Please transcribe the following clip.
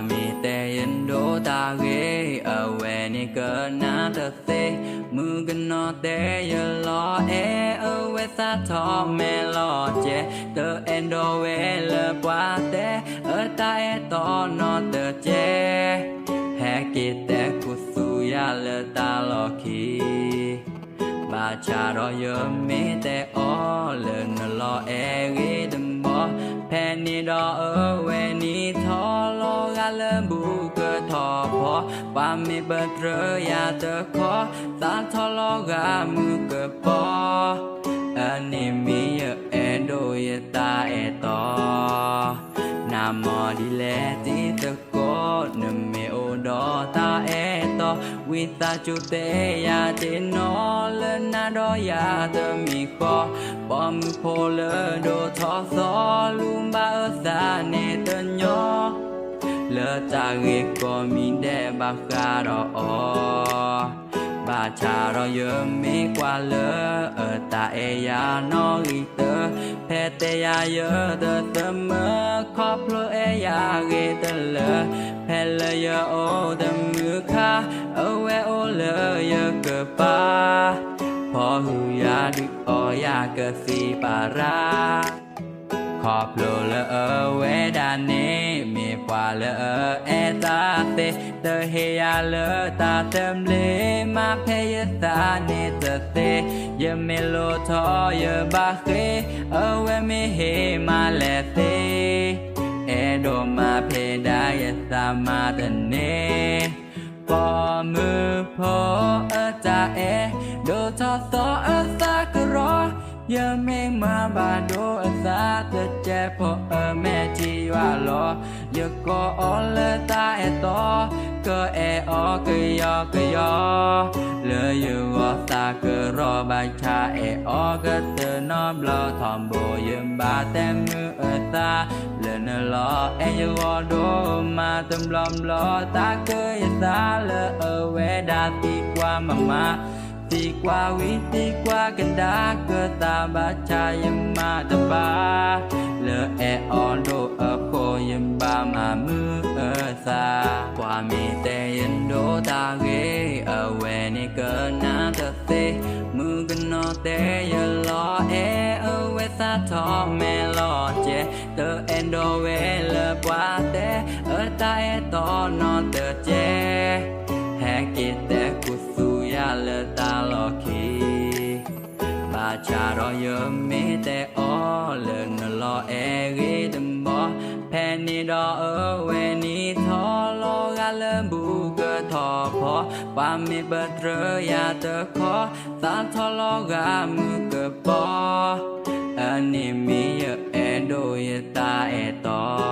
มีแต่ยันโดตาเกเอาเวนี่เกินนาเธอเซมือกันนอแต่ยลอเอาเวสาทอแม่ลอเจเตอเอ็นโดเวเลกว่าแต่ตาตอนอเตอเจแฮกิแต่กุสุยาเลตาลอคีบาชารอยมีแต่อเลนลอเกดมอแพนิดอเวนีทอลอกาเลบุกทอพอความมีเบตรยาเตอขอสาทอลอกามือเกปออันนี้มีเอโดยตาตอนามอดิเลติตะโกนเมโอดอตาตอวิตาจุเตยาเจนอเลนาดอยาเตมีคอปอมโพเลโดทอซอลุมบาซาเนเตญอเลตาเกก็มีเดบาคารอบาชารอยมีกว่าเลตายานอริเตเพเตยาเยเตเสมอขอบโลยาเกเตเลเพลเยโอเตมือคาเอาเวโอเลเยเกปาพอหูยาดึกอยาเกสีปาราขอบโลเลเวดานีมีกว่าเลตาเตเตเฮียเลตาเต็มเลมาเพยตาเนเตเตยเมโลทอยบาเกเวมีเฮมาเลเตโดมาเพดายสามาตเนปอมือพอจาโดทอสอสากรอยเมงมาบาโดซาเตเจพอแม่จีวาลอยก็อเลตาตอก็ก็ยอก็ยอเลยอยู่ตาก็รอบาชาก็เตนอบลอทอมโบยมบาแต่มือตาเลนลออยู่โดมาตำลอมลอตาก็ยตาเลเวดาตีกว่ามาตีกว่าวิตีกว่ากันดาเกิดตาบาชายมาตบาเลออนโดโคยมบามามือซากว่ามีแต่ยันโดตาเกเวนี่เกินนาเธอเซมือกันนอแต่ยลอเวสาทอแม่ลอเจเตอเอ็นโดเวเลกว่าแต่ตาตอนอเตอเจแฮกิแต่กุสุยาเลตาลอคีบาชารอยมีแต่เลนลอเกดมอแพนิดอเวนีทอลอกาเลบุกทอพอความมีเบตรยาเตอขอสาทอลอกามือเกปออันนี้มีโดยตาตอ